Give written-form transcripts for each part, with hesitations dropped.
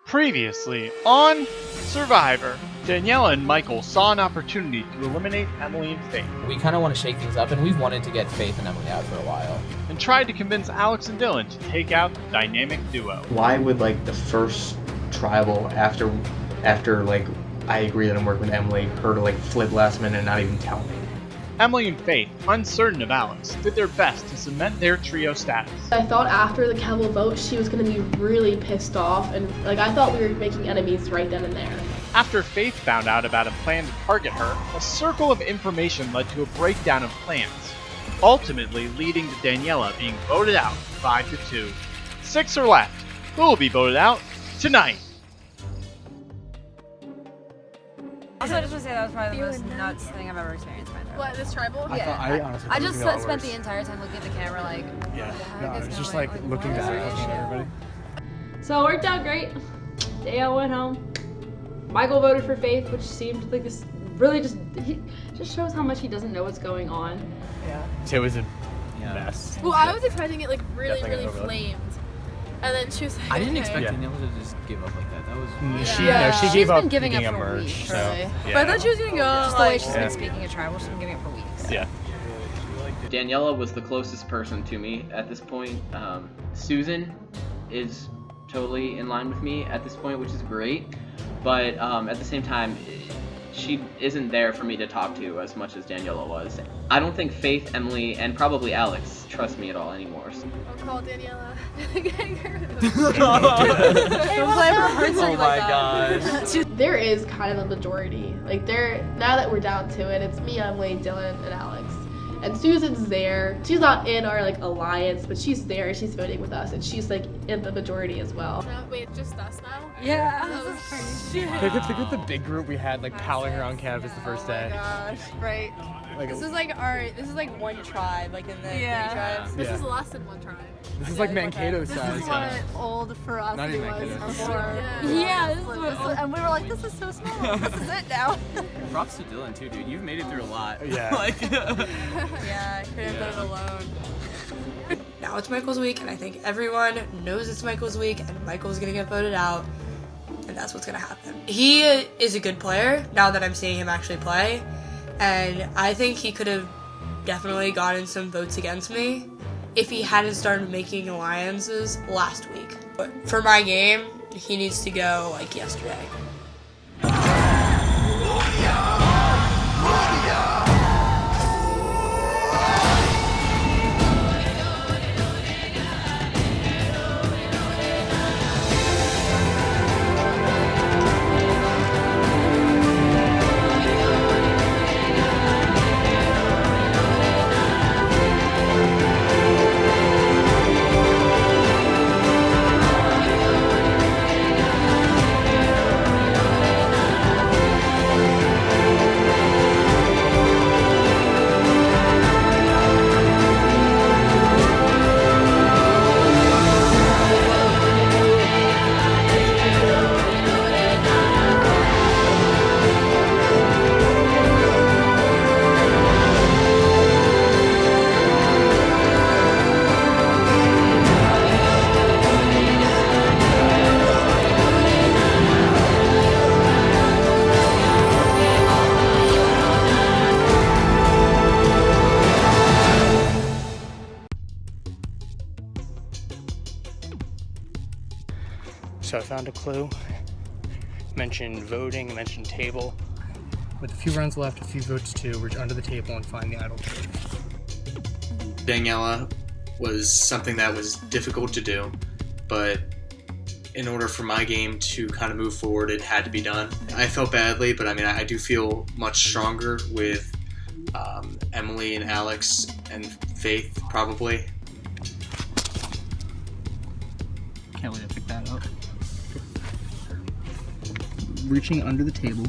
Previously on Survivor, Daniela and Michael saw an opportunity to eliminate Emily and Faith, We kind of want to shake things up, and we've wanted to get Faith and Emily out for a while. and tried to convince Alex and Dylan to take out the dynamic duo. Why would the first tribal after I agree that I'm working with Emily, her to flip last minute and not even tell me? Emily and Faith, uncertain of Alex, did their best to cement their trio status. I thought after the Kevel vote, she was going to be really pissed off, and I thought we were making enemies right then and there. After Faith found out about a plan to target her, a circle of information led to a breakdown of plans, ultimately leading to Daniela being voted out 5-2. 6 are left. Who will be voted out tonight? Also, I just want to say that was probably the most nuts thing I've ever experienced. What, this tribal? Yeah. honestly I just think it spent got the entire time looking at the camera like, Yeah, no, it's just looking down at everybody. So it worked out great. Dale went home. Michael voted for Faith, which seemed like this really just shows how much he doesn't know what's going on. So it was a mess. Well, I was expecting it really Definitely got overlooked. flamed. And then she was like, I didn't okay. expect Yeah. Daniela to just give up like that. That was She She's gave up been giving being up a for merge. weeks, So really. yeah. But I thought she was gonna go Just the way like, she's Yeah. been speaking of tribal, she's been giving up for weeks. Yeah. Daniela was the closest person to me at this point. Susan is totally in line with me at this point, which is great. But at the same time, she isn't there for me to talk to as much as Daniela was. I don't think Faith, Emily, and probably Alex trust me at all anymore. I'll call Daniela. Oh my gosh. There is kind of a majority. Now that we're down to it, it's me, Emily, Dylan, and Alex. And Susan's there. She's not in our alliance, but she's there. She's voting with us, and she's in the majority as well. No, wait, just us now? Yeah. Oh, shit. Think of the big group we had palling around campus the first day. Gosh, right. This is one tribe, in the Yeah. 3 tribes. This Yeah. is less than one tribe. This is Mankato This size. is what old for us Not it even was Mankato. before. Yeah. This is what, and we were like, this is so small. This is it now. Props to Dylan too, dude. You've made it through a lot. Yeah. Yeah, I couldn't have done it alone. Now it's Michael's week, and I think everyone knows it's Michael's week, and Michael's gonna get voted out, and that's what's gonna happen. He is a good player, now that I'm seeing him actually play, and I think he could have definitely gotten some votes against me if he hadn't started making alliances last week. But for my game, he needs to go yesterday. So I found a clue. Mentioned voting, mentioned table. With a few rounds left, a few votes too, we're under the table and find the idol. Daniela was something that was difficult to do, but in order for my game to kind of move forward, it had to be done. I felt badly, but I do feel much stronger with Emily and Alex and Faith, probably. Can't wait to pick that up. Reaching under the table,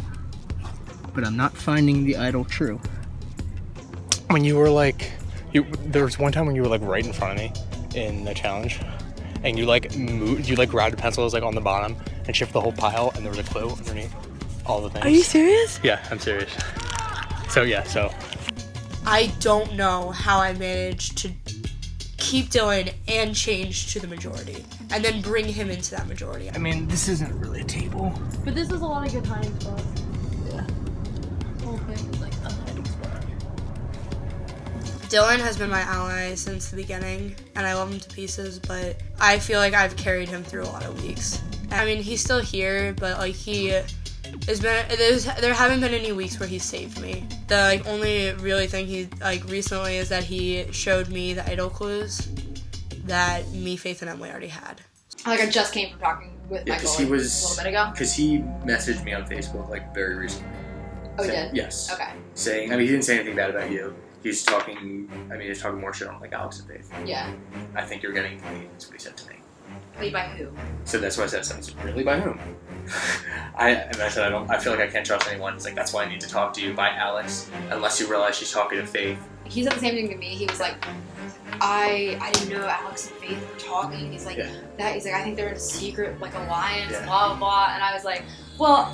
but I'm not finding the idol true. When you were there was one time when you were right in front of me in the challenge, and you moved, you grabbed a pencil that was on the bottom and shifted the whole pile, and there was a clue underneath all the things. Are you serious? Yeah, I'm serious. So I don't know how I managed to keep Dylan and change to the majority, and then bring him into that majority. I mean, this isn't really a table. But this is a lot of good hiding spots. Dylan has been my ally since the beginning, and I love him to pieces, but I feel like I've carried him through a lot of weeks. I mean, he's still here, but like he has been, there haven't been any weeks where he saved me. The like only really thing he like recently is that he showed me the idol clues that me, Faith, and Emily already had. Like I just came from talking with Michael because he was a little bit ago. Because he messaged me on Facebook like very recently. Oh, he did? Yes. Okay. Saying, I mean, he didn't say anything bad about you. He's talking. I mean, he's talking more shit on like Alex and Faith. Yeah. I think you're getting lead. That's what he said to me. Lead by who? So that's why I said, really by whom? I said I feel like I can't trust anyone. It's like that's why I need to talk to you by Alex, unless you realize she's talking to Faith. He said the same thing to me. He was like, I didn't know Alex and Faith were talking. He's like, I think they're in a secret like alliance, blah blah blah. And I was like, look,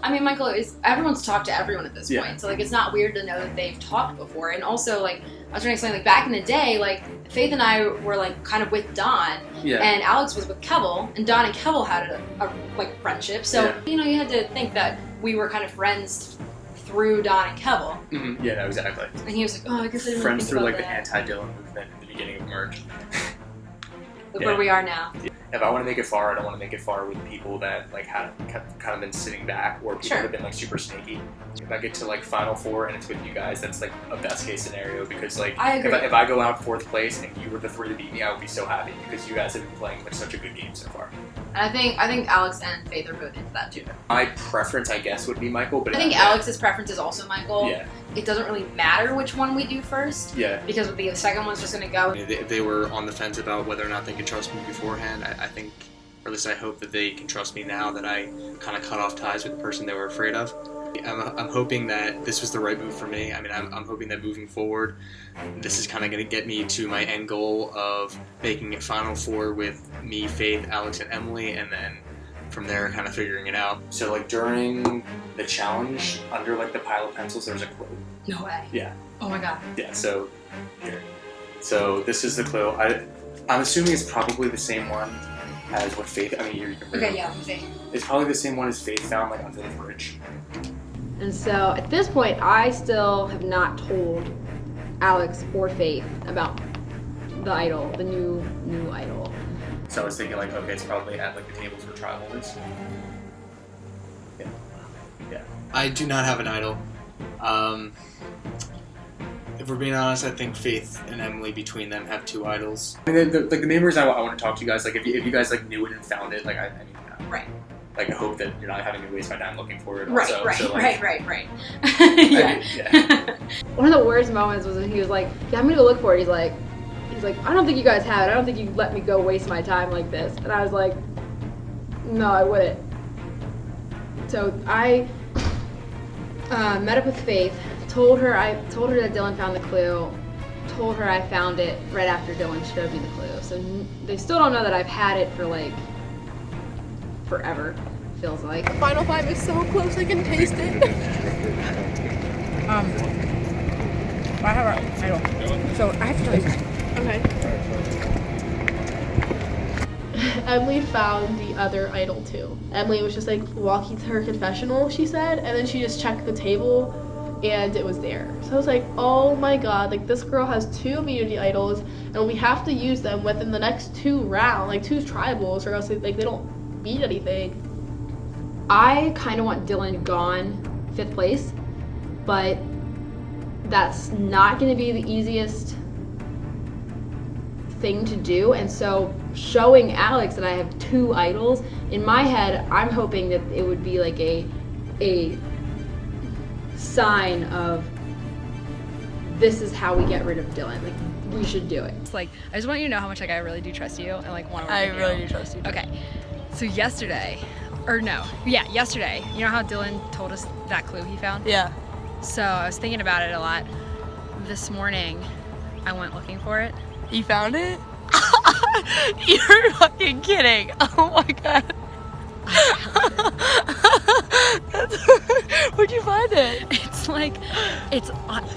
I mean, Michael, everyone's talked to everyone at this point, so like it's not weird to know that they've talked before. And also, like, I was trying to explain, like back in the day, like Faith and I were like kind of with Don, and Alex was with Kevel, and Don and Kevel had a like friendship. So you know, you had to think that we were kind of friends through Don and Kevel. Mm-hmm. Yeah, no, exactly. And he was like, oh, I guess I didn't friends think through about like that. the anti-Dylan movement at the beginning of Merge. Look where we are now. If I want to make it far, I don't want to make it far with people that like have kind of been sitting back, or people that have been like super sneaky. If I get to like Final Four and it's with you guys, that's like a best case scenario, because like if I go out 4th place and you were the 3 to beat me, I would be so happy because you guys have been playing like such a good game so far. And I think Alex and Faith are both into that too. My preference, I guess, would be Michael, but I think Alex's preference is also Michael. Yeah. It doesn't really matter which one we do first. Yeah. Because the second one's just gonna go. If they were on the fence about whether or not they could trust me beforehand, I think, or at least I hope that they can trust me now that I kind of cut off ties with the person they were afraid of. I'm hoping that this was the right move for me. I mean, I'm hoping that moving forward, this is kind of going to get me to my end goal of making it Final Four with me, Faith, Alex, and Emily, and then from there kind of figuring it out. So like during the challenge, under like the pile of pencils, there's a clue. No way. Yeah. Oh my god. Yeah, so here. So this is the clue. I'm assuming it's probably the same one as what Faith, I mean, you're okay, yeah, let me see. It's probably the same one as Faith found like under the bridge. And so at this point, I still have not told Alex or Faith about the idol, the new idol. So I was thinking like, okay, it's probably at like the tables where tribal is. Yeah. Yeah. I do not have an idol. If we're being honest, I think Faith and Emily between them have 2 idols. I mean, the main reason I want to talk to you guys, like if you guys like knew it and found it, like I mean, right. Like I hope that you're not having to waste my time looking for it. Right, also. right, So, like, right. yeah. One of the worst moments was when he was like, yeah, I'm gonna go look for it. He's like, I don't think you guys have it. I don't think you let me go waste my time like this. And I was like, no, I wouldn't. So I met up with Faith, told her that Dylan found the clue, told her I found it right after Dylan showed me the clue. So they still don't know that I've had it for like forever, feels like. Final 5 is so close, I can taste it. I have an idol, so I have to tell you something. Okay. Emily found the other idol too. Emily was just like walking to her confessional, she said, and then she just checked the table and it was there. So I was like, oh my god, like this girl has 2 immunity idols and we have to use them within the next 2 rounds, like 2 tribals, or else they don't mean anything. I kind of want Dylan gone 5th place, but that's not going to be the easiest thing to do, and so showing Alex that I have 2 idols, in my head I'm hoping that it would be like a sign of this is how we get rid of Dylan, like we should do it. It's like, I just want you to know how much like I really do trust you and like want to work I with really you. do trust you. Okay, so yesterday, you know how Dylan told us that clue he found? Yeah. So I was thinking about it a lot. This morning, I went looking for it. You found it? You're fucking kidding. Oh my god. Where'd you find it? It's was like, it's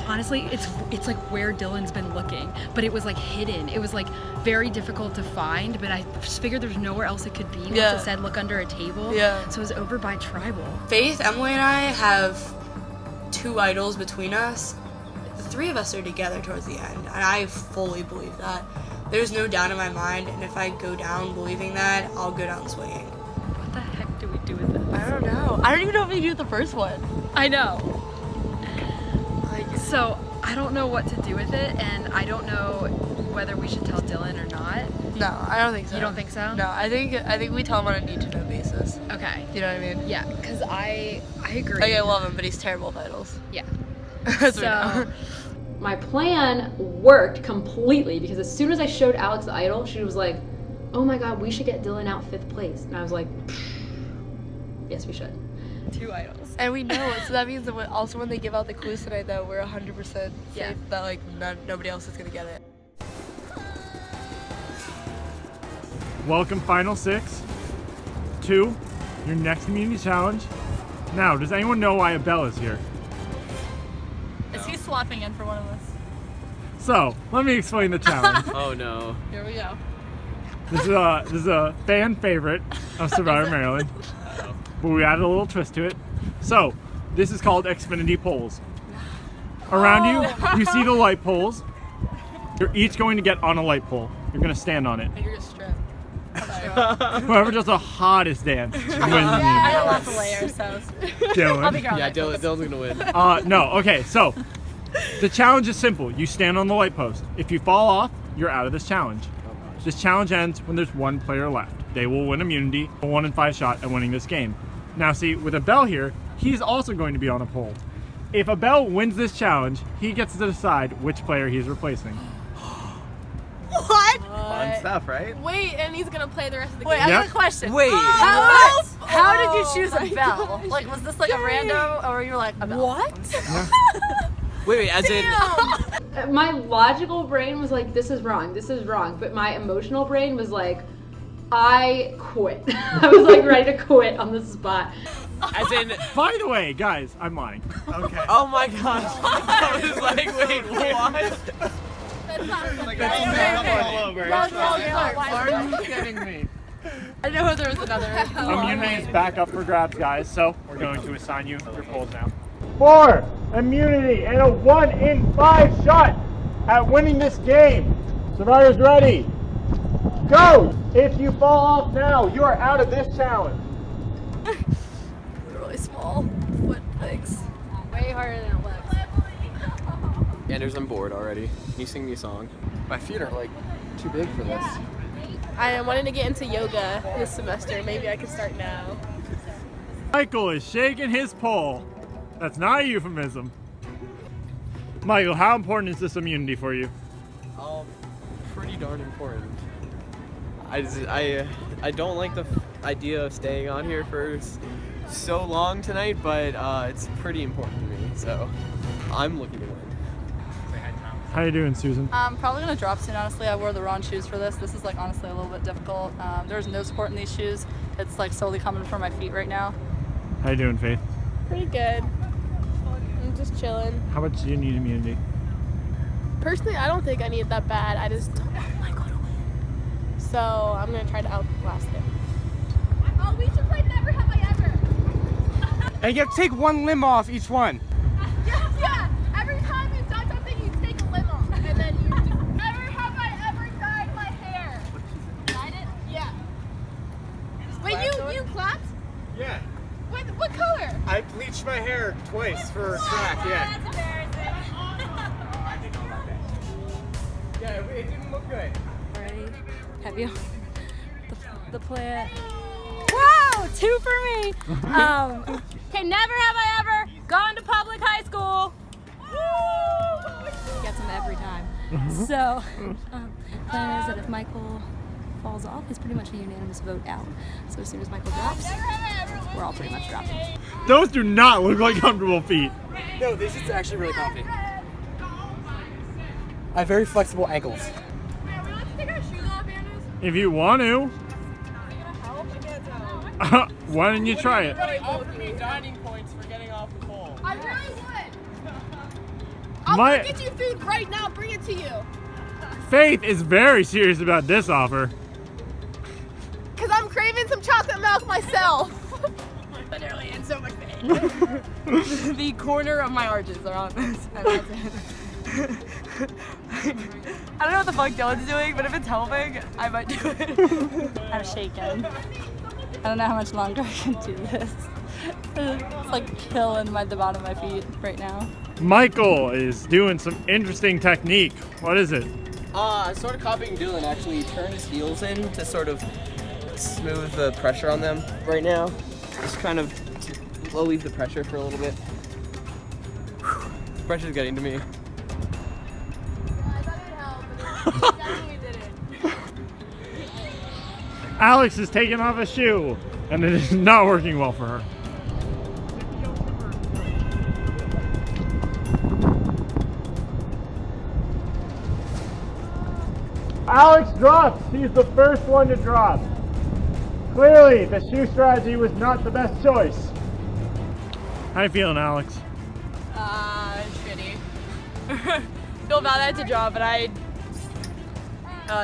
honestly, it's like where Dylan's been looking, but it was like hidden. It was like very difficult to find, but I just figured there's nowhere else it could be. Yeah. Once it said look under a table. Yeah. So it was over by tribal. Faith, Emily, and I have 2 idols between us. The 3 of us are together towards the end, and I fully believe that. There's no doubt in my mind, and if I go down believing that, I'll go down swinging. What the heck do we do with this? I don't know. I don't even know if we do the first one. I know. So I don't know what to do with it, and I don't know whether we should tell Dylan or not. No, I don't think so. You don't think so? No, I think we tell him on a need-to-know basis. Okay. You know what I mean? Yeah, because I agree. Like, I love him, but he's terrible with idols. Yeah. That's what I know. My plan worked completely because as soon as I showed Alex the idol, she was like, oh my god, we should get Dylan out 5th place. And I was like, yes, we should. 2 idols. And we know it, so that means that also when they give out the clues tonight, that we're 100% safe that like nobody else is gonna get it. Welcome, Final 6 to your next community challenge. Now, does anyone know why Abel is here? Is he swapping in for one of us? So, let me explain the challenge. Oh no. Here we go. This is a fan favorite of Survivor Maryland, but we added a little twist to it. So, this is called Xfinity Poles. Around you see the light poles. You're each going to get on a light pole. You're going to stand on it. And you're just stripped. Whoever does the hottest dance wins. I got lots of layers, so. Dylan. I'll be girl. Yeah, Dylan's gonna win. No, okay, so the challenge is simple. You stand on the light post. If you fall off, you're out of this challenge. This challenge ends when there's 1 player left. They will win immunity, a 1 in 5 shot at winning this game. Now see, with Abel here, he's also going to be on a pole. If Abel wins this challenge, he gets to decide which player he's replacing. What? Fun stuff, right? Wait, and he's gonna play the rest of the Wait, game. I got Yep. a question. Wait. How did you choose a bell? Like, was this like a rando, or you were like, a bell? What? Wait, as in. My logical brain was like, this is wrong, but my emotional brain was like, I quit. I was like ready to quit on the spot. As in. By the way, guys, I'm lying. Okay. Oh my gosh. I was like, wait, what? That's not Like, Are you kidding me? I know there was another. Immunity is back up for grabs, guys, so we're going to assign you your poles now. 4 immunity and a 1 in 5 shot at winning this game. Survivors ready? Go! If you fall off now, you are out of this challenge. Really small foot things. Way harder than it looks. Anders, I'm bored already. Can you sing me a song? My feet are like too big for this. I am wanting to get into yoga this semester. Maybe I can start now. Michael is shaking his pole. That's not a euphemism. Michael, how important is this immunity for you? Pretty darn important. I don't like the idea of staying on here for so long tonight, but it's pretty important to me, so I'm looking to win. How you doing, Susan? I'm probably gonna drop soon, honestly. I wore the wrong shoes for this. This is like honestly a little bit difficult. There's no support in these shoes. It's like solely coming from my feet right now. How you doing, Faith? Pretty good. I'm just chilling. How much do you need immunity? Personally, I don't think I need it that bad. I just don't want Michael to win. So I'm gonna try to outlast him. Oh, we should play Never Have I Ever. And you have to take 1 limb off each one. Yeah. Every time you've done something, you take a limb off, and then you do. Never have I ever dyed my hair. Dyed it? Yeah. Wait, you clapped? Yeah. What color? I bleached my hair twice for track, yeah. That's embarrassing. Yeah, it didn't look good. Ready? Have you? The plant. Wow, 2 for me. Okay, never have I ever gone to public high school. Gets them every time. So, plan is that if Michael falls off, it's pretty much a unanimous vote out. So as soon as Michael drops, we're all pretty much dropping. Those do not look like comfortable feet. No, this is actually really comfy. I have very flexible ankles. If you want to. Why didn't you try it? Somebody offered me dining points for getting off the pole. I really would. I'll My- go get you food right now. Bring it to you. Faith is very serious about this offer. Cause I'm craving some chocolate milk myself. Literally in so much pain. The corner of my arches are on this. And that's it. I don't know what the fuck Dylan's doing, but if it's helping, I might do it. I'm shaking. I don't know how much longer I can do this. It's like killing the bottom of my feet right now. Michael is doing some interesting technique. What is it? Sort of copying Dylan, actually. He turned his heels in to sort of smooth the pressure on them right now. Just kind of relieve the pressure for a little bit. Whew. Pressure's getting to me. Alex is taking off a shoe, and it is not working well for her. Alex drops. He's the first one to drop. Clearly, the shoe strategy was not the best choice. How you feeling, Alex? Shitty. Feel bad I had to drop, but I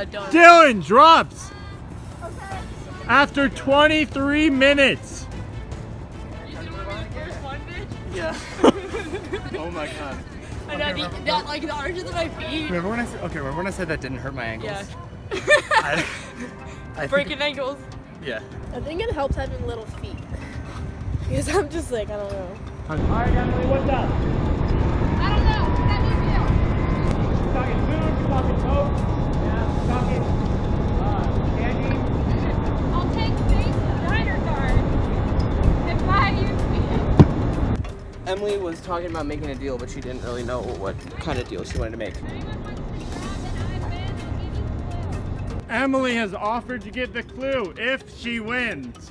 don't. Dylan drops after 23 minutes. Yeah. Oh my god. I know, the arches of my feet. Remember when I said that didn't hurt my ankles? Yeah. I Breaking ankles. Yeah. I think it helps having little feet. Because I'm just like, I don't know. Alright, Emily, what's up? I don't know. What that means you? She's talking food, she's talking Coke, yeah, she's talking candy. I'll take Faith's rider card if I use me. Emily was talking about making a deal, but she didn't really know what kind of deal she wanted to make. Emily has offered to get the clue if she wins,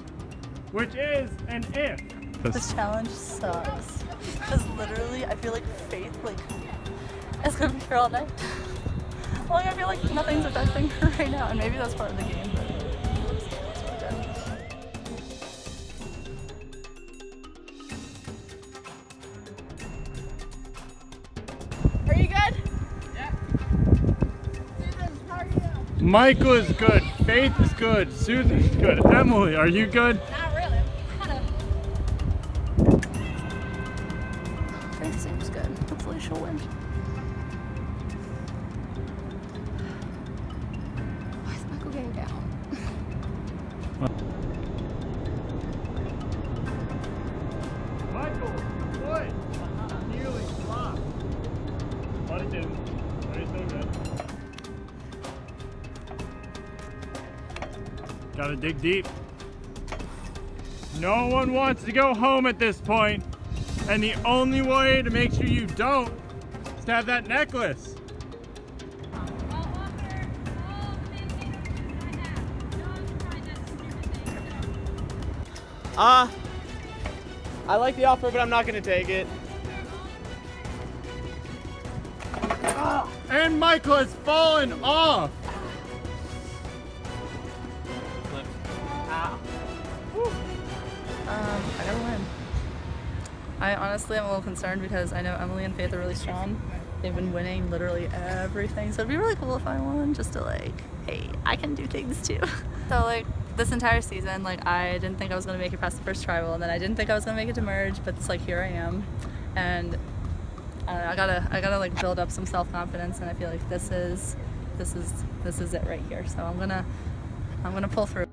which is an if. This challenge sucks. Because literally, I feel like Faith, is gonna be here all night. I feel like nothing's affecting her right now, and maybe that's part of the game, but it's really good. Are you good? Yeah. Susan, how are you? Michael is good, Faith is good, Susan is good. Emily, are you good? Not really. Faith seems good. Hopefully she'll win. Why is Michael getting down? Michael, boy, nearly dropped. But it didn't. Very so good. Gotta dig deep. No one wants to go home at this point, and the only way to make sure you don't is to have that necklace. I like the offer, but I'm not gonna take it. And Michael has fallen off. I gotta win. I honestly am a little concerned because I know Emily and Faith are really strong. They've been winning literally everything. So it'd be really cool if I won just to hey, I can do things too. So this entire season, I didn't think I was gonna make it past the first tribal, and then I didn't think I was gonna make it to merge, but it's here I am. And I gotta build up some self-confidence, and I feel like this is it right here. So I'm gonna pull through.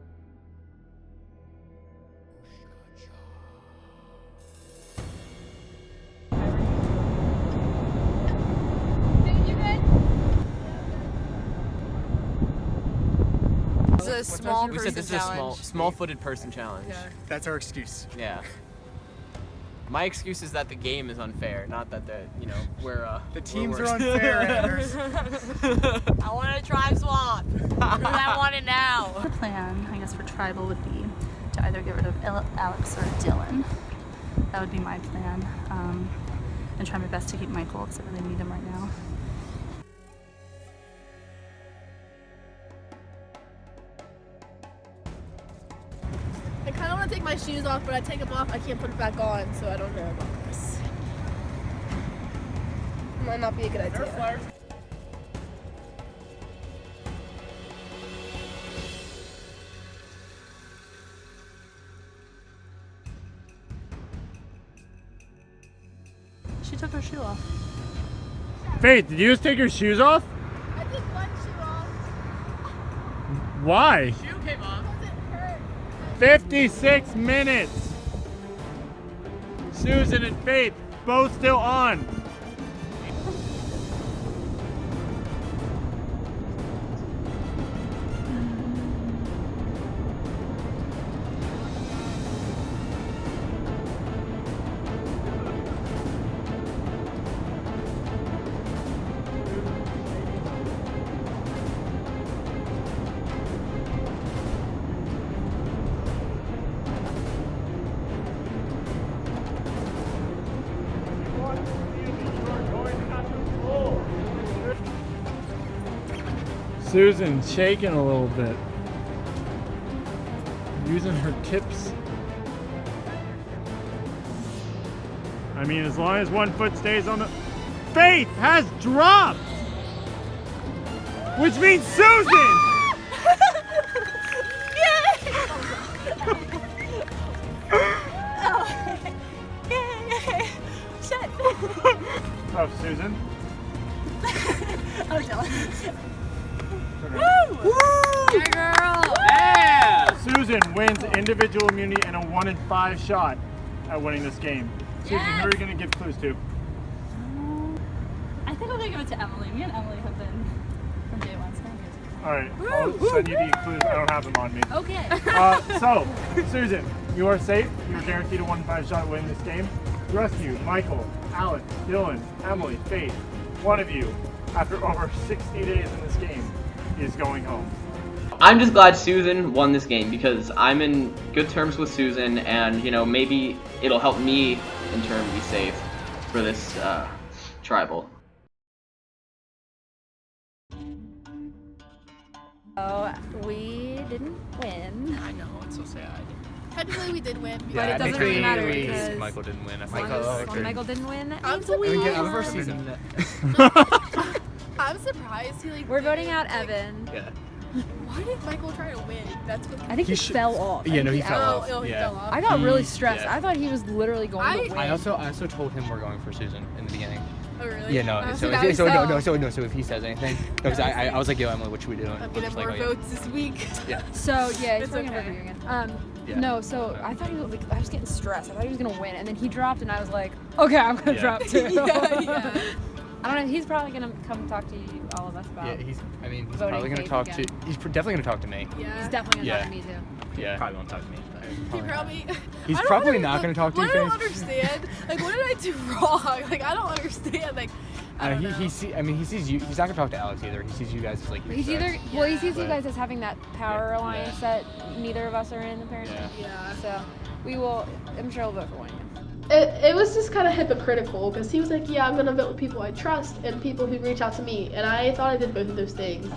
It's a small We said this is a small-footed person challenge. Yeah. That's our excuse. Yeah. My excuse is that the game is unfair, not that we're The teams are unfair, Anders. I want a tribe swap. I want it now. The plan, I guess, for tribal would be to either get rid of Alex or Dylan. That would be my plan. And try my best to keep Michael because I really need him right now. I kind of want to take my shoes off, but I take them off, I can't put it back on, so I don't know about this. Might not be a good idea. She took her shoe off. Faith, did you just take your shoes off? I took one shoe off. Why? Shoe came off. Because it hurt. 56 minutes. Susan and Faith both still on. Susan shaking a little bit, using her tips. I mean, as long as one foot stays on the... Faith has dropped! Which means Susan! Oh, Susan? Oh, Dylan. Woo! Yeah, girl! Yeah! Susan wins individual immunity and a 1 in 5 shot at winning this game. Susan, who are you going to give clues to? I think I'm gonna give it to Emily. Me and Emily have been from day one, so Alright, I'll send you the clues. I don't have them on me. Okay. So, Susan, you are safe. You're guaranteed a 1 in 5 shot at winning this game. The rest of you, Michael, Alex, Dylan, Emily, Faith, one of you, after over 60 days in this game, is going home. I'm just glad Susan won this game because I'm in good terms with Susan, and maybe it'll help me in turn be safe for this tribal. Oh, we didn't win. I know, it's so sad. Technically, we did win. But it doesn't really matter because Michael didn't win. Michael didn't win. That means I'm we out of our won. season. I'm surprised he We're voting out Evan. Yeah. Why did Michael try to win? That's what. I think he fell off. Yeah, no, he fell off. Oh, he fell off. I got really stressed. I thought he was literally going to win. I also told him we're going for Susan in the beginning. Oh really? Yeah, no. Oh, So if he says anything, because I was like, yo, Emily, what should we do? I'm gonna have more votes this week. Yeah. So yeah, It's it's okay. okay. Again. Yeah. No, so I thought he was I was getting stressed. I thought he was gonna win, and then he dropped, and I was like, okay, I'm gonna drop too. yeah. I don't know. He's probably gonna come talk to you, all of us about. Yeah, he's voting probably gonna Faith talk again. to. He's definitely gonna talk to me. Yeah. He's definitely gonna talk to me too. Yeah. Probably won't talk to me. He probably. He's I don't probably under- not gonna talk to what you, I don't Faith. understand. Like, what did I do wrong? Like, I don't understand. Like, I don't know. He sees you. He's not gonna talk to Alex either. He sees you guys as like. He's big either friends. he sees you But- guys as having that power alliance that neither of us are in apparently. Yeah. So we will. I'm sure we'll vote for one of you. It was just kind of hypocritical because he was like, yeah, I'm gonna vote with people I trust and people who reach out to me, and I thought I did both of those things,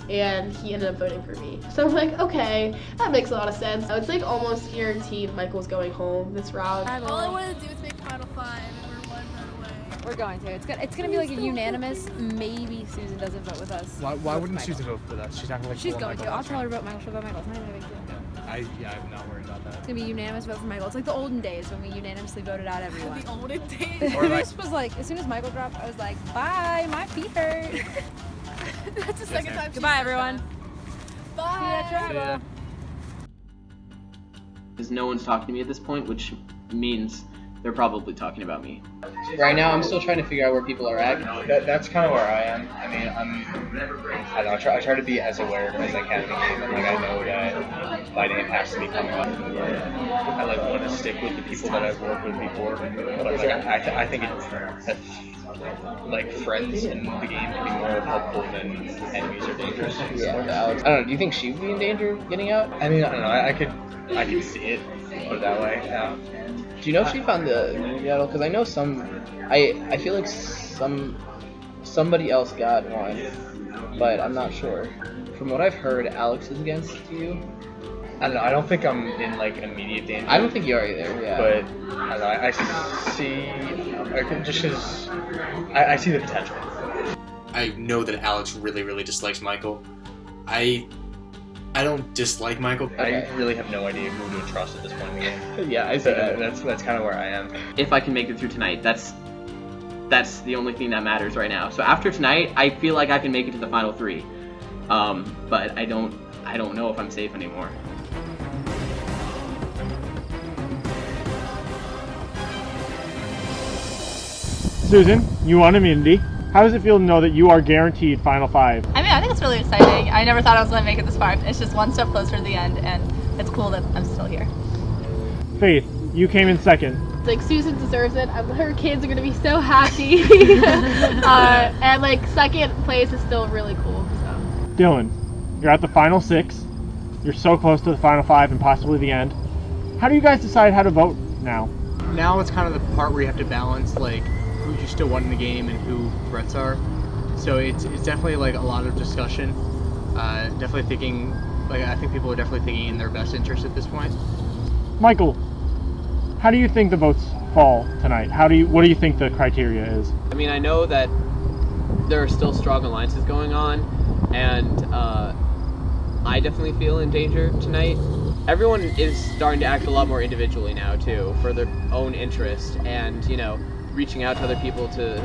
and he ended up voting for me. So I'm like, okay, that makes a lot of sense. It's like almost guaranteed Michael's going home this round. All I want to do is make Final Five, and we're one vote away. We're going to. It's gonna be like a unanimous. Maybe Susan doesn't vote with us. Why With wouldn't Michael. Susan vote for that? She's not gonna like. She's pull going Michael to. I'll out. tell her to vote Michael. She'll vote Michael. It's not even a big deal. I'm not worried about that. It's gonna be a unanimous vote for Michael. It's like the olden days when we unanimously voted out everyone. The olden days. Or like- This was like as soon as Michael dropped, I was like, bye, my feet hurt. That's the second time. Goodbye, everyone. Bye. See ya, tribal. Because no one's talking to me at this point, which means they're probably talking about me. Right now, I'm still trying to figure out where people are at. That's kind of where I am. I mean, I don't know. I try to be as aware as I can of the game, and like I know that my name has to be coming up. I like want to stick with the people that I've worked with before, but like I think that like friends in the game can be more helpful than enemies or dangerous. Yeah, Alex. I don't know. Do you think she would be in danger of getting out? I mean, I don't know. I could see it. Put it that way. Yeah. Do you know if she found the immunity idol? Because I know I feel like somebody else got one, but I'm not sure. From what I've heard, Alex is against you, I don't know. I don't think I'm in like immediate danger. I don't think you are either. Yeah. But I don't know. I see. I see the potential. I know that Alex really dislikes Michael. I don't dislike Michael. I really have no idea who to trust at this point in the game. Yeah, I see that. That's kind of where I am. If I can make it through tonight, that's the only thing that matters right now. So after tonight, I feel like I can make it to the final 3. But I don't know if I'm safe anymore. Susan, you won immunity. How does it feel to know that you are guaranteed Final 5? I mean, I think it's really exciting. I never thought I was going to make it this far. It's just one step closer to the end, and it's cool that I'm still here. Faith, you came in second. Like, Susan deserves it. Her kids are gonna be so happy. And like, second place is still really cool. So. Dylan, you're at the final 6. You're so close to the final 5 and possibly the end. How do you guys decide how to vote now? Now it's kind of the part where you have to balance like who you still won in the game and who threats are. So it's definitely like a lot of discussion. Definitely thinking, like I think people are definitely thinking in their best interest at this point. Michael, how do you think the votes fall tonight? What do you think the criteria is? I mean, I know that there are still strong alliances going on, and I definitely feel in danger tonight. Everyone is starting to act a lot more individually now too, for their own interest, and reaching out to other people to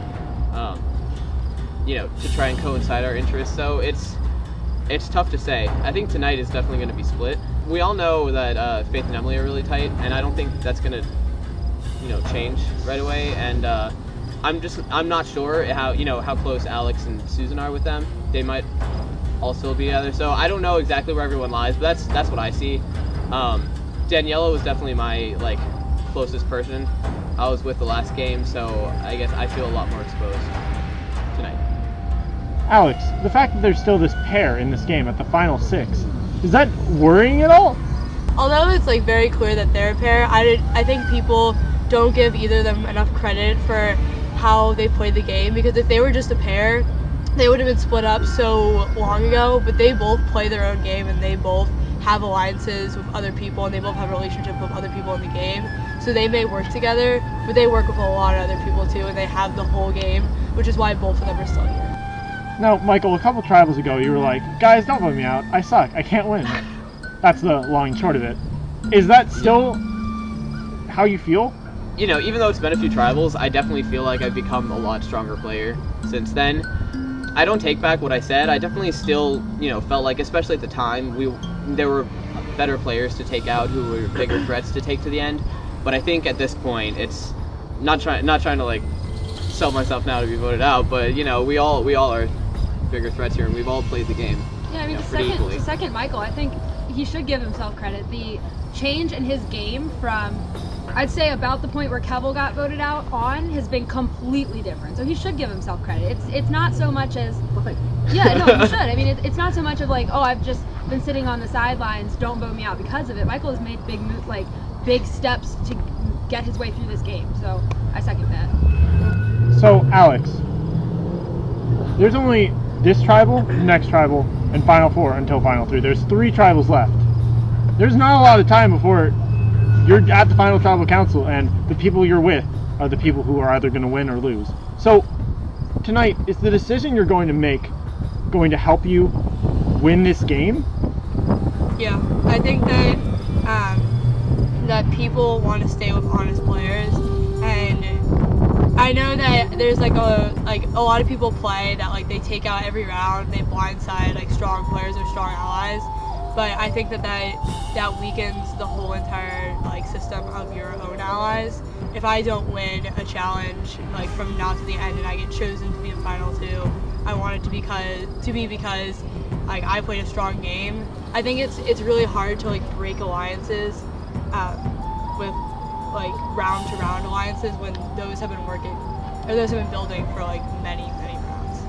to try and coincide our interests. So it's tough to say. I think tonight is definitely going to be split. We all know that Faith and Emily are really tight, and I don't think that's going to change right away. And I'm not sure how close Alex and Susan are with them. They might also be together. So I don't know exactly where everyone lies, but that's what I see. Daniela was definitely my closest person I was with the last game, so I guess I feel a lot more exposed tonight. Alex, the fact that there's still this pair in this game at the final 6, is that worrying at all? Although it's very clear that they're a pair, I think people don't give either of them enough credit for how they played the game, because if they were just a pair, they would have been split up so long ago, but they both play their own game and they both have alliances with other people and they both have relationships with other people in the game. So they may work together, but they work with a lot of other people too, and they have the whole game, which is why both of them are still here. Now, Michael, a couple tribals ago, you were like, guys, don't vote me out. I suck. I can't win. That's the long and short of it. Is that still how you feel? Even though it's been a few tribals, I definitely feel like I've become a lot stronger player since then. I don't take back what I said. I definitely still, felt like, especially at the time, there were better players to take out who were bigger threats to take to the end. But I think at this point, it's not trying to sell myself now to be voted out, but we all are bigger threats here, and we've all played the game. Yeah, I mean, to second Michael, I think he should give himself credit. The change in his game from, I'd say, about the point where Kevel got voted out on has been completely different. So he should give himself credit. It's not so much as, yeah, no, he should. I mean, it's not so much of I've just been sitting on the sidelines, don't vote me out because of it. Michael has made big steps to get his way through this game. So I second that. So, Alex, there's only this tribal, next tribal, and final 4 until final 3. There's 3 tribals left. There's not a lot of time before you're at the final tribal council, and the people you're with are the people who are either going to win or lose. So, tonight, is the decision you're going to make going to help you win this game? Yeah, I think that that people want to stay with honest players, and I know that there's a lot of people play that they take out every round, they blindside strong players or strong allies, but I think that weakens the whole entire system of your own allies. If I don't win a challenge from now to the end and I get chosen to be in final 2, I want it to be because I played a strong game. I think it's really hard to break alliances with round to round alliances when those have been working or those have been building for many rounds.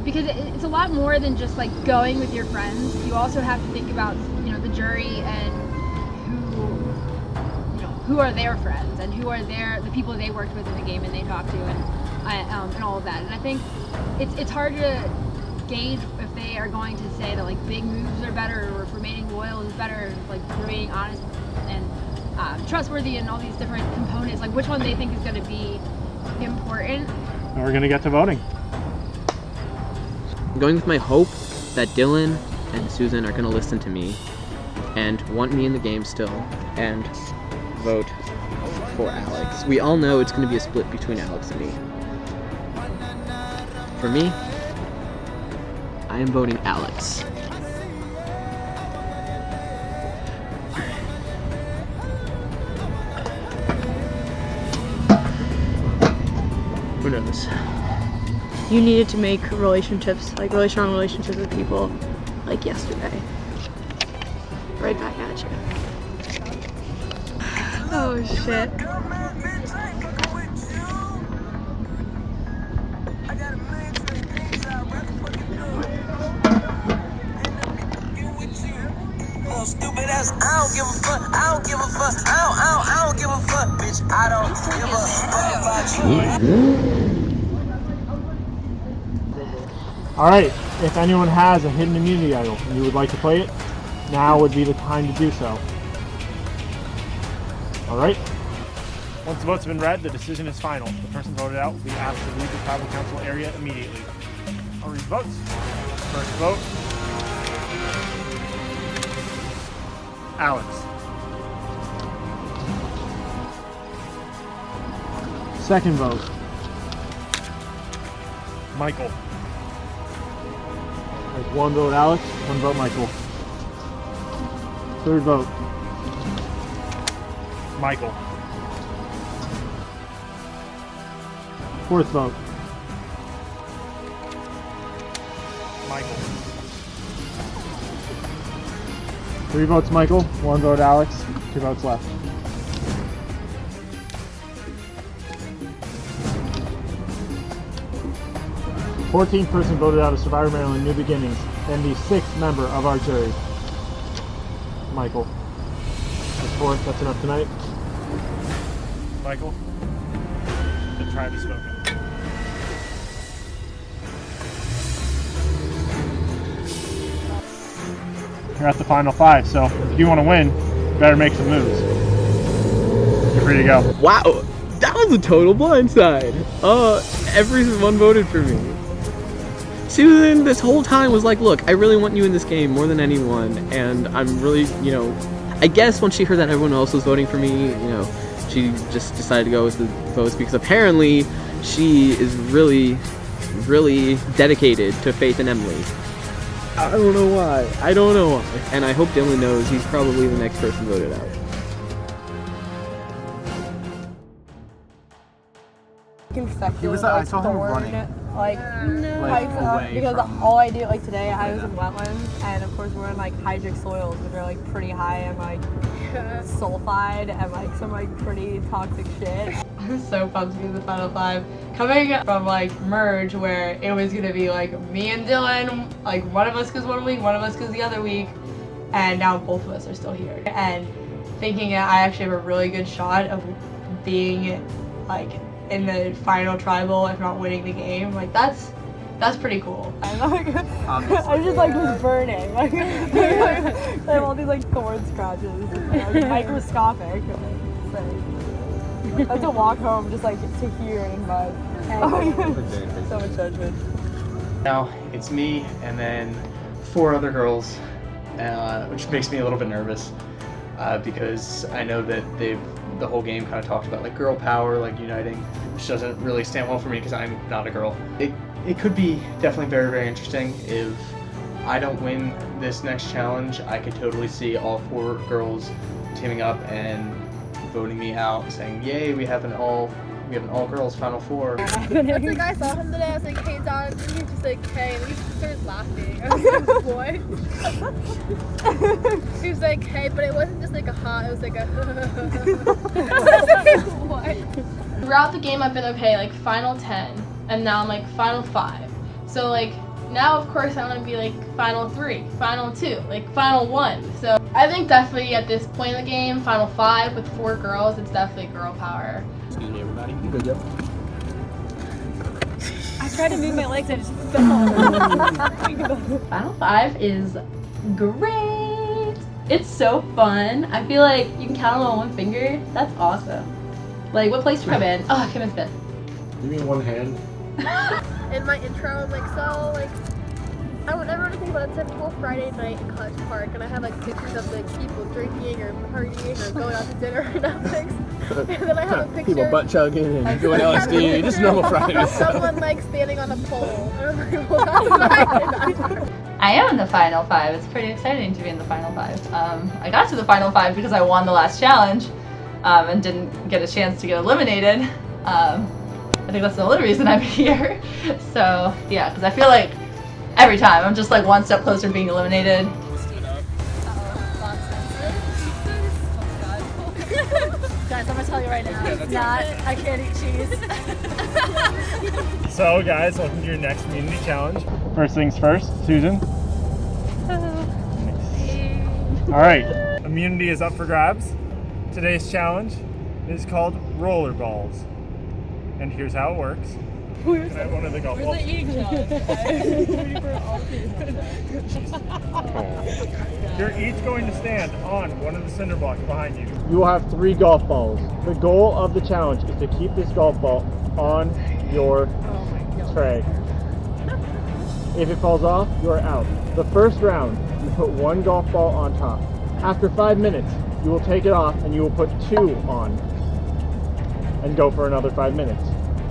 Because it's a lot more than just going with your friends. You also have to think about the jury and who are their friends and who are the people they worked with in the game and they talked to and all of that. And I think it's hard to gauge if they are going to say that like big moves are better, or if remaining loyal is better, like remaining honest and trustworthy, and all these different components. Like which one they think is going to be important. And we're gonna get to voting. I'm going with my hope that Dylan and Susan are going to listen to me and want me in the game still and vote for Alex. We all know it's going to be a split between Alex and me. For me, I am voting Alex. Who knows? You needed to make relationships, like really strong relationships with people, like yesterday. Right back at you. Oh shit. Stupid ass, I don't give a fuck, I don't give a fuck, I don't give a fuck, bitch, I don't give a fuck about you. Alright, if anyone has a hidden immunity idol and you would like to play it, now would be the time to do so. Alright? Once the votes have been read, the decision is final. The person voted out will be asked to leave the tribal council area immediately. I'll read the votes. First vote, Alex. Second vote, Michael. There's one vote Alex, one vote Michael. Third vote, Michael. Fourth vote, Michael. 3 votes Michael, 1 vote Alex, 2 votes left. The 14th person voted out of Survivor Maryland New Beginnings, and the 6th member of our jury, Michael. That's 4th, that's enough tonight. Michael, the tribe has spoken. You're at the final 5, so if you want to win, you better make some moves. You're free to go. Wow, that was a total blindside. Everyone voted for me. Susan this whole time was like, look, I really want you in this game more than anyone, and I'm really, I guess when she heard that everyone else was voting for me, she just decided to go with the votes because apparently she is really, really dedicated to Faith and Emily. I don't know why. And I hope Dylan knows he's probably the next person voted out. I saw him running. Pipes up because all I do today I was in wetlands, and of course we're in hydric soils, which are pretty high and sulfide and some pretty toxic shit. I was so pumped to be in the final 5. Coming from merge where it was gonna be me and Dylan, one of us goes one week, one of us goes the other week, and now both of us are still here. And thinking that I actually have a really good shot of being in the final tribal, if not winning the game, that's pretty cool. And I just was burning. I have all these thorn scratches, microscopic. I have to walk home just to here in mud. So much judgment. Now it's me and then 4 other girls, which makes me a little bit nervous because I know that the whole game kind of talked about girl power, uniting, which doesn't really stand well for me because I'm not a girl. It could be definitely very, very interesting. If I don't win this next challenge, I could totally see all 4 girls teaming up and voting me out, saying, "Yay, we have an all girls Final 4." I saw him today. I was like, "Hey, Don," and he was just like, "Hey," and he started laughing. I was like, "What?" He was like, "Hey," but it wasn't just a ha. It was a. I was like, "What?" Throughout the game, I've been okay, final 10, and now I'm final 5. So now of course I want to be final 3, final 2, final 1. So I think definitely at this point in the game, final 5 with 4 girls, it's definitely girl power. Excuse me, everybody. You good, yep. I tried to move my legs, I just fell. Final Five is great. It's so fun. I feel like you can count them on one finger. That's awesome. Like, what place do you come in? Oh, I came in 5th. You mean one hand? In my intro, I'm like, so, like, I would never really think about a typical Friday night in College Park, and I have, like, pictures of, like, people drinking or partying or going out to dinner or Netflix. And then I have a picture. People butt chugging and doing LSD, just normal Friday stuff. Someone, like, standing on a pole. And I'm like, well, that's what I did. I am in the Final Five. It's pretty exciting to be in the Final Five. I got to the Final Five because I won the last challenge and didn't get a chance to get eliminated. I think that's the only reason I'm here. So, yeah, because I feel like every time I'm just like one step closer to being eliminated. Guys, I'm gonna tell you right now, I can't eat cheese. So guys, welcome to your next community challenge. First things first, Susan. Alright, immunity is up for grabs. Today's challenge is called rollerballs. And here's how it works. Can I have one of the golf balls? You're each going to stand on one of the cinder blocks behind you. You will have 3 golf balls. The goal of the challenge is to keep this golf ball on your tray. If it falls off, you are out. The first round, you put 1 golf ball on top. After 5 minutes, you will take it off and you will put 2 on and go for another 5 minutes.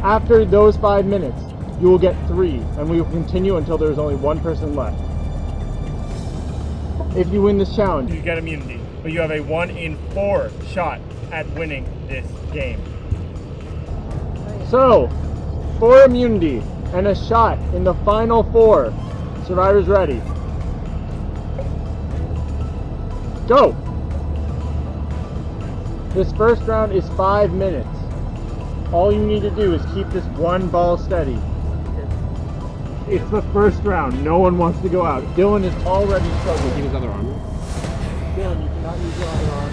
After those 5 minutes, you will get 3, and we will continue until there is only 1 person left. If you win this challenge, you get immunity, but you have a 1 in 4 shot at winning this game. So, for immunity and a shot in the final 4, survivors ready. Go! This first round is 5 minutes. All you need to do is keep this 1 ball steady. It's the first round. No one wants to go out. Dylan is already struggling. Keep his other arm. Dylan, you cannot use your other arm.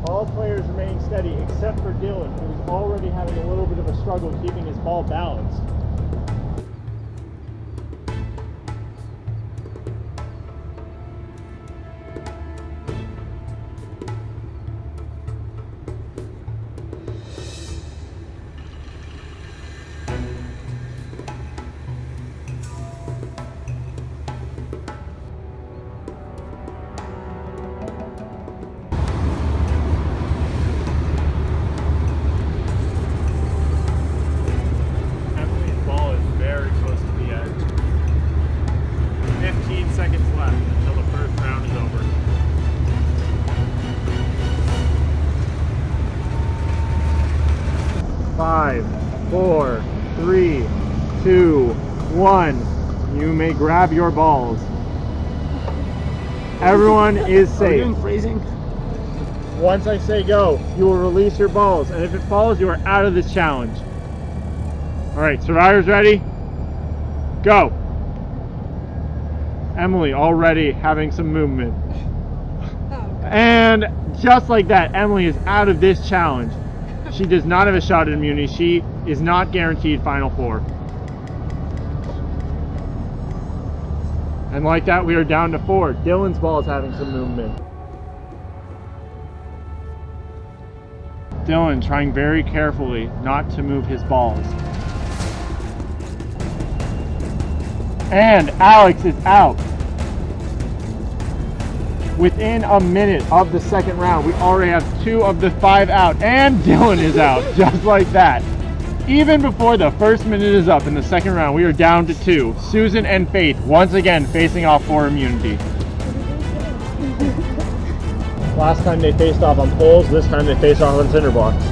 All players remaining steady except for Dylan, who is already having a little bit of a struggle keeping his ball balanced. Five, 4, 3, 2, 1. You may grab your balls. Everyone is safe. Are we doing phrasing? Once I say go, you will release your balls, and if it falls, you are out of this challenge. Alright, survivors ready? Go! Emily already having some movement. And just like that, Emily is out of this challenge. She does not have a shot at immunity. She is not guaranteed Final 4. And like that, we are down to 4. Dylan's ball is having some movement. Dylan trying very carefully not to move his balls. And Alex is out. Within a minute of the second round, we already have 2 of the 5 out, and Dylan is out, just like that. Even before the first minute is up in the second round, we are down to 2. Susan and Faith once again facing off for immunity. Last time they faced off on poles, this time they face off on cinder blocks.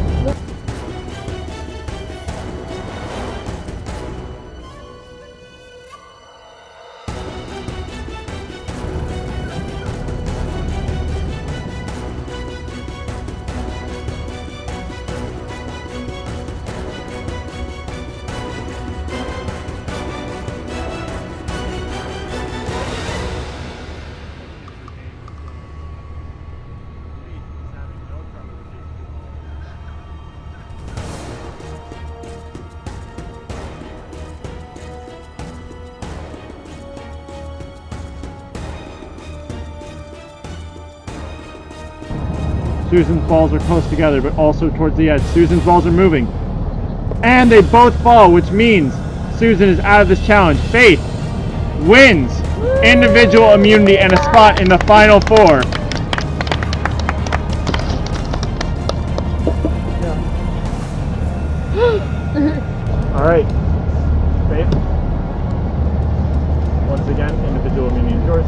Susan's balls are close together, but also towards the edge. Susan's balls are moving. And they both fall, which means Susan is out of this challenge. Faith wins individual immunity and a spot in the final 4. All right, Faith. Once again, individual immunity is yours.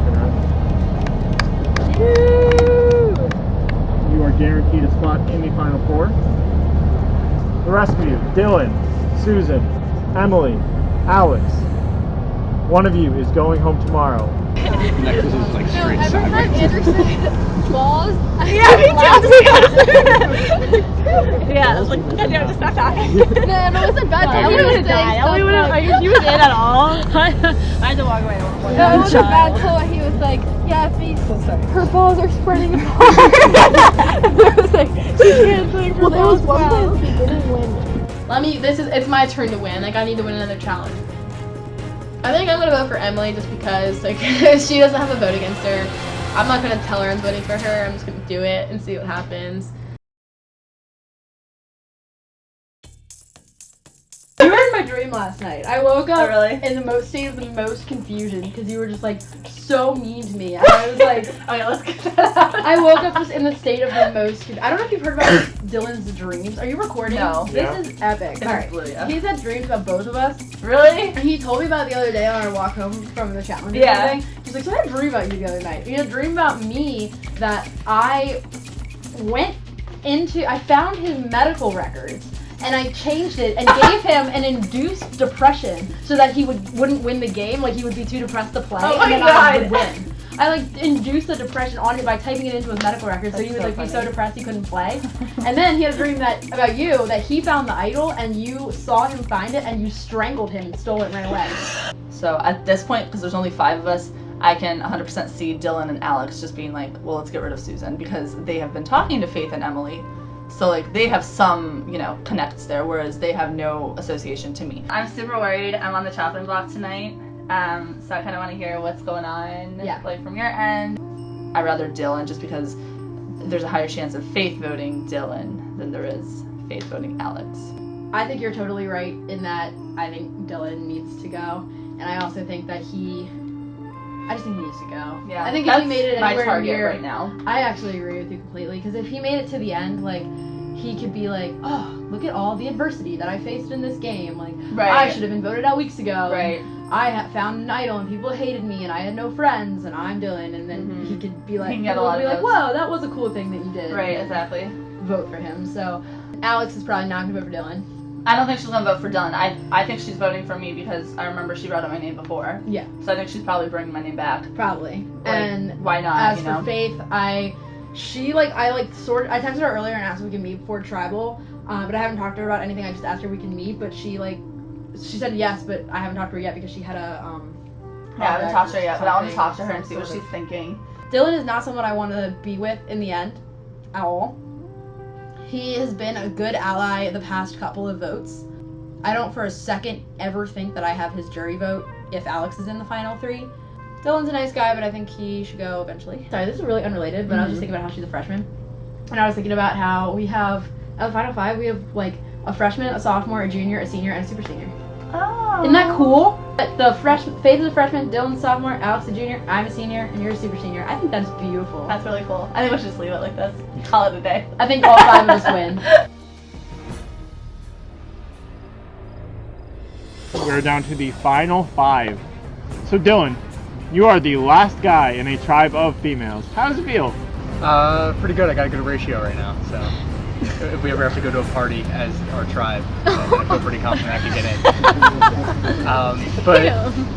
You are guaranteed a spot in the final 4. The rest of you, Dylan, Susan, Emily, Alex, one of you is going home tomorrow. Next is like straight Every time Anderson falls, Yeah, me too. Yeah, I was like, I know, just stop talking. No, it wasn't bad. I would have died. Emily would have. You was in at all. I had to walk away. No, it wasn't bad until he was like, yeah, her balls are spreading apart. I was like, she can't think for those well. He didn't win. It's my turn to win. Like, I need to win another challenge. I think I'm gonna vote for Emily just because, like, she doesn't have a vote against her. I'm not gonna tell her I'm voting for her. I'm just gonna do it and see what happens. You were in my dream last night. I woke up in the state of the most confusion because you were just like so mean to me. And I was like, okay, let's get that out. I woke up just in the state of the most. I don't know if you've heard about Dylan's dreams. Are you recording? No. This is epic. It's Alright. blue, yeah. He's had dreams about both of us. Really? And he told me about it the other day on our walk home from the challenge. Yeah. He's like, so I had a dream about you the other night. He had a dream about me that I found his medical records. And I changed it and gave him an induced depression so that he wouldn't win the game, like he would be too depressed to play, and then I would win. I like induced the depression on him by typing it into his medical records, so he would be so depressed he couldn't play. And then he had a dream about you that he found the idol and you saw him find it and you strangled him and stole it and ran away. So at this point, because there's only 5 of us, I can 100% see Dylan and Alex just being like, well, let's get rid of Susan because they have been talking to Faith and Emily. So like they have some, connects there, whereas they have no association to me. I'm super worried. I'm on the chopping block tonight, so I kind of want to hear what's going on, like from your end. I'd rather Dylan just because there's a higher chance of Faith voting Dylan than there is Faith voting Alex. I think you're totally right in that I think Dylan needs to go, and I also think that I just think he needs to go. Yeah, I think if he made it anywhere my target near, right now. I actually agree with you completely because if he made it to the end, like he could be like, oh, look at all the adversity that I faced in this game. Like I should have been voted out weeks ago. Right. I found an idol and people hated me and I had no friends and I'm Dylan, and then he could be like, He can get a lot of votes. whoa, that was a cool thing that you did. Right, and exactly. Vote for him. So Alex is probably not gonna vote for Dylan. I don't think she's gonna vote for Dylan. I think she's voting for me because I remember she wrote out my name before. Yeah. So I think she's probably bringing my name back. Probably. Like, and why not? As for Faith, I texted her earlier and asked if we can meet before Tribal, but I haven't talked to her about anything. I just asked her if we can meet, but she said yes, but I haven't talked to her yet because she had a Yeah, I haven't talked to her yet, but I want to talk to her and see what she's thinking. Dylan is not someone I want to be with in the end, at all. He has been a good ally the past couple of votes. I don't for a second ever think that I have his jury vote if Alex is in the final 3. Dylan's a nice guy, but I think he should go eventually. Sorry, this is really unrelated, but I was just thinking about how she's a freshman. And I was thinking about how we have, at the final 5, we have like a freshman, a sophomore, a junior, a senior, and a super senior. Oh. Isn't that cool? The Faith is a freshman, Dylan's a sophomore, Alex a junior, I'm a senior, and you're a super senior. I think that's beautiful. That's really cool. I think we should just leave it like this. Call it a day. I think all 5 of us win. We're down to the final 5. So Dylan, you are the last guy in a tribe of females. How does it feel? Pretty good. I got a good ratio right now, so if we ever have to go to a party as our tribe, I feel pretty confident I can get in.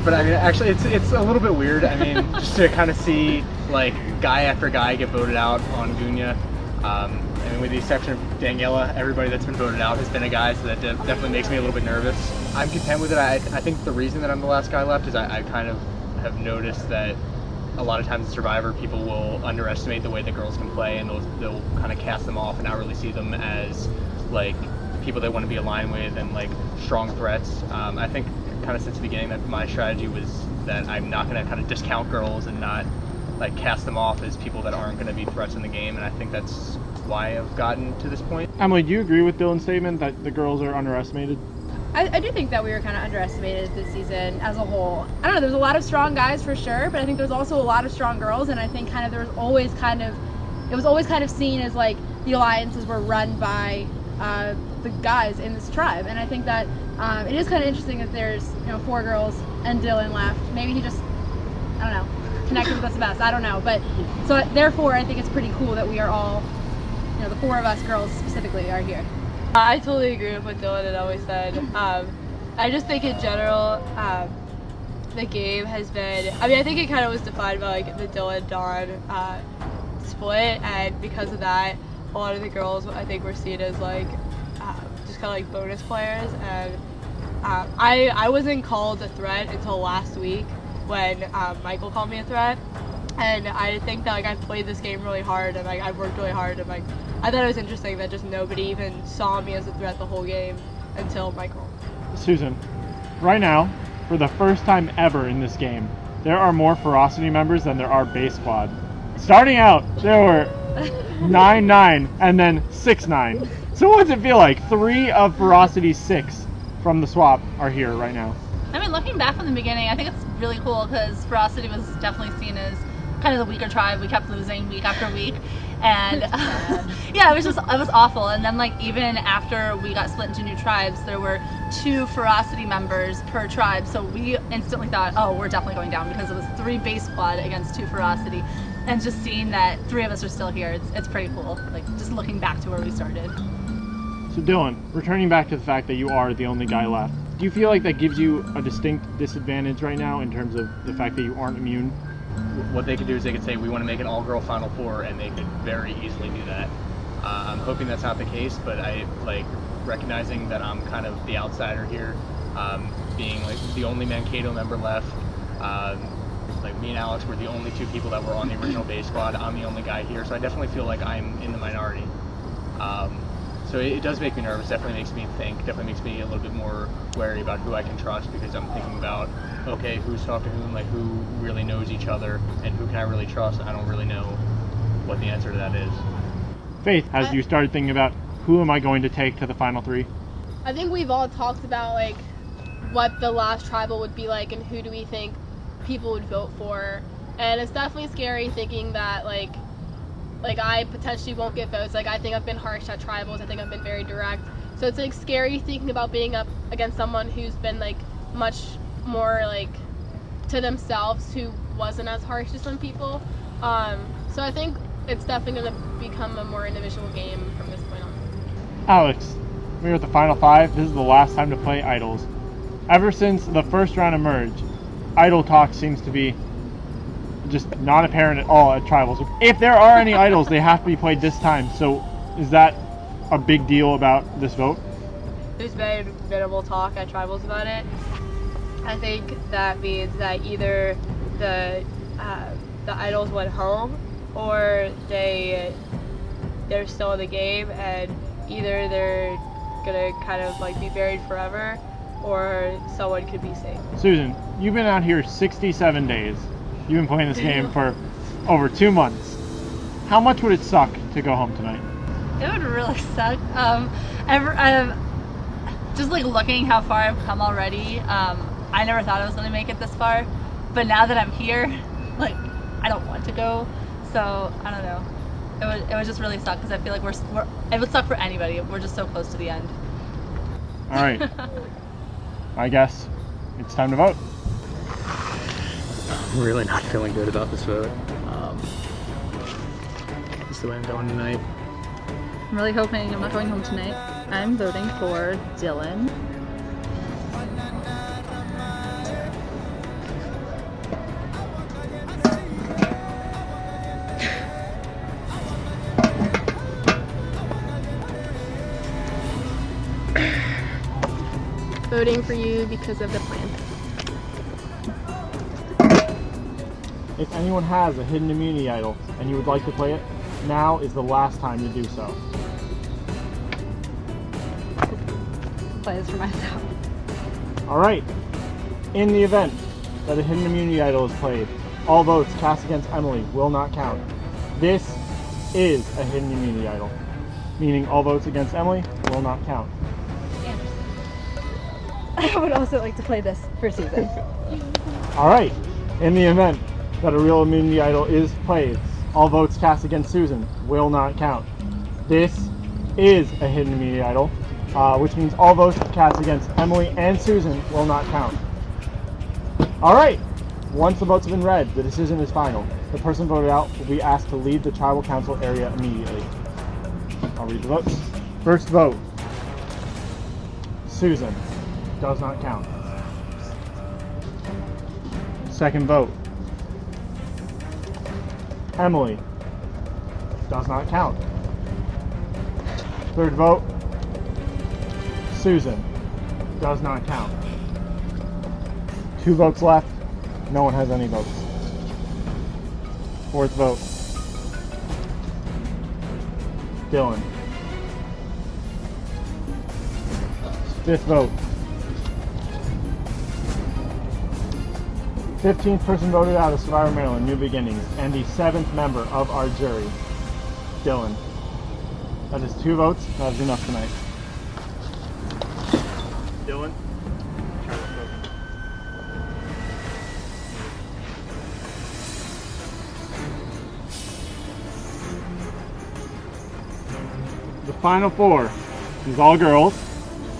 But I mean, actually, it's a little bit weird. I mean, just to kind of see like guy after guy get voted out on Gunya. I mean, with the exception of Daniela, everybody that's been voted out has been a guy, so that definitely makes me a little bit nervous. I'm content with it. I think the reason that I'm the last guy left is I kind of have noticed that a lot of times in Survivor, people will underestimate the way that girls can play, and they'll kind of cast them off and not really see them as like people they want to be aligned with and like strong threats. I think kind of since the beginning that my strategy was that I'm not going to kind of discount girls and not like cast them off as people that aren't going to be threats in the game, and I think that's why I've gotten to this point. Emily, do you agree with Dylan's statement that the girls are underestimated? I do think that we were kind of underestimated this season as a whole. I don't know, there's a lot of strong guys for sure, but I think there's also a lot of strong girls, and I think kind of it was always kind of seen as like the alliances were run by the guys in this tribe, and I think that it is kind of interesting that there's 4 girls and Dylan left. Maybe he just, I don't know, connected with us the best. I don't know, but so therefore I think it's pretty cool that we are all, the 4 of us girls specifically are here. I totally agree with what Dylan had always said. I just think in general, the game has been, I think it kind of was defined by like the Dylan-Dawn split, and because of that, a lot of the girls I think were seen as like just kind of like bonus players, and I wasn't called a threat until last week when Michael called me a threat, and I think that like I've played this game really hard, and like I've worked really hard, and like I thought it was interesting that just nobody even saw me as a threat the whole game until Michael. Susan, right now, for the first time ever in this game, there are more Ferocity members than there are base squad. Starting out, there were 9-9 and then 6-9. So what does it feel like? 3 of Ferocity's 6 from the swap are here right now. I mean, looking back from the beginning, I think it's really cool because Ferocity was definitely seen as kind of the weaker tribe. We kept losing week after week, and yeah, it was awful. And then like even after we got split into new tribes, there were 2 Ferocity members per tribe, so we instantly thought, oh, we're definitely going down, because it was 3 base squad against 2 Ferocity, and just seeing that 3 of us are still here, it's pretty cool. Like just looking back to where we started. So Dylan, returning back to the fact that you are the only guy left, do you feel like that gives you a distinct disadvantage right now in terms of the fact that you aren't immune? What they could do is they could say, we want to make an all-girl Final Four, and they could very easily do that. I'm hoping that's not the case, but I like recognizing that I'm kind of the outsider here, being like the only Mankato member left. Like me and Alex were the only 2 people that were on the original base squad. I'm the only guy here, so I definitely feel like I'm in the minority. So it does make me nervous, definitely makes me think, definitely makes me a little bit more wary about who I can trust, because I'm thinking about, okay, who's talking to whom, like who really knows each other, and who can I really trust? I don't really know what the answer to that is. Faith, has you started thinking about who am I going to take to the final 3? I think we've all talked about like what the last tribal would be like and who do we think people would vote for, and it's definitely scary thinking that like I potentially won't get votes. Like I think I've been harsh at tribals, I think I've been very direct, so it's like scary thinking about being up against someone who's been like much more like to themselves, who wasn't as harsh to some people. So I think it's definitely going to become a more individual game from this point on. Alex, we're at the final 5. This is the last time to play Idols. Ever since the first round emerged, Idol talk seems to be just not apparent at all at Tribals. If there are any Idols, they have to be played this time. So is that a big deal about this vote? There's been minimal talk at Tribals about it. I think that means that either the Idols went home, or they're still in the game, and either they're gonna kind of like be buried forever, or someone could be safe. Susan, you've been out here 67 days. You've been playing this game for over 2 months. How much would it suck to go home tonight? It would really suck. Just like looking how far I've come already, I never thought I was going to make it this far, but now that I'm here, like I don't want to go, so I don't know. It would just really suck, because I feel like it would suck for anybody. We're just so close to the end. All right. I guess it's time to vote. I'm really not feeling good about this vote. Just the way I'm going tonight. I'm really hoping I'm not going home tonight. I'm voting for Dylan. Voting for you because of the plan. If anyone has a hidden immunity idol and you would like to play it, now is the last time to do so. Play this for myself. Alright, in the event that a hidden immunity idol is played, all votes cast against Emily will not count. This is a hidden immunity idol, meaning all votes against Emily will not count. I would also like to play this for Susan. All right, in the event that a real immunity idol is played, all votes cast against Susan will not count. This is a hidden immunity idol, which means all votes cast against Emily and Susan will not count. All right, once the votes have been read, the decision is final. The person voted out will be asked to leave the tribal council area immediately. I'll read the votes. First vote, Susan, does not count. Second vote, Emily, does not count. Third vote, Susan, does not count. 2 votes left, no one has any votes. Fourth vote, Dylan. Fifth vote, 15th person voted out of Survivor Maryland, New Beginnings, and the 7th member of our jury, Dylan. That is 2 votes, that is enough tonight. Dylan? The final 4 is all girls.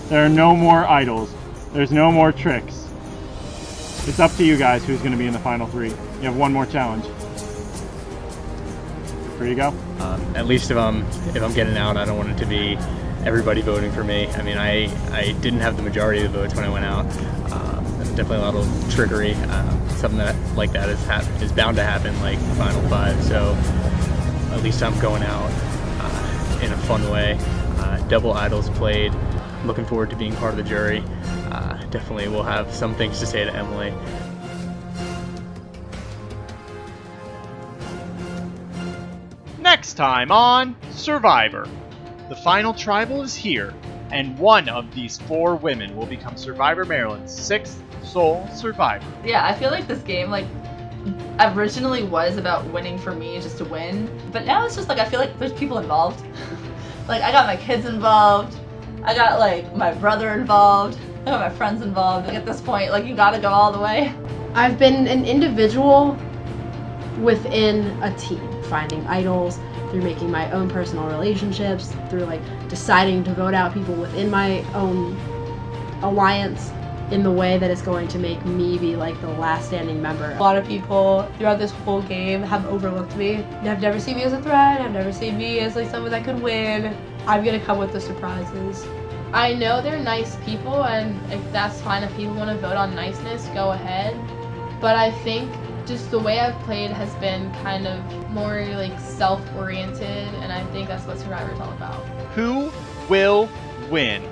There are no more idols. There's no more tricks. It's up to you guys who's going to be in the final 3. You have one more challenge. Here you go. At least if I'm getting out, I don't want it to be everybody voting for me. I mean, I didn't have the majority of the votes when I went out. There's definitely a lot of trickery. Something like that is bound to happen, like the final 5. So at least I'm going out in a fun way. Double idols played. Looking forward to being part of the jury. Definitely will have some things to say to Emily. Next time on Survivor. The final tribal is here, and one of these 4 women will become Survivor Maryland's 6th sole survivor. Yeah, I feel like this game, like, originally was about winning for me, just to win. But now it's just like, I feel like there's people involved. Like, I got my kids involved. I got, like, my brother involved. I got my friends involved. Like, at this point, like, you gotta go all the way. I've been an individual within a team, finding idols, through making my own personal relationships, through like deciding to vote out people within my own alliance in the way that it's going to make me be like the last standing member. A lot of people throughout this whole game have overlooked me. Have never seen me as a threat, have never seen me as like someone that could win. I'm gonna come with the surprises. I know they're nice people, and like, that's fine. If people want to vote on niceness, go ahead. But I think just the way I've played has been kind of more like self-oriented, and I think that's what Survivor's all about. Who will win?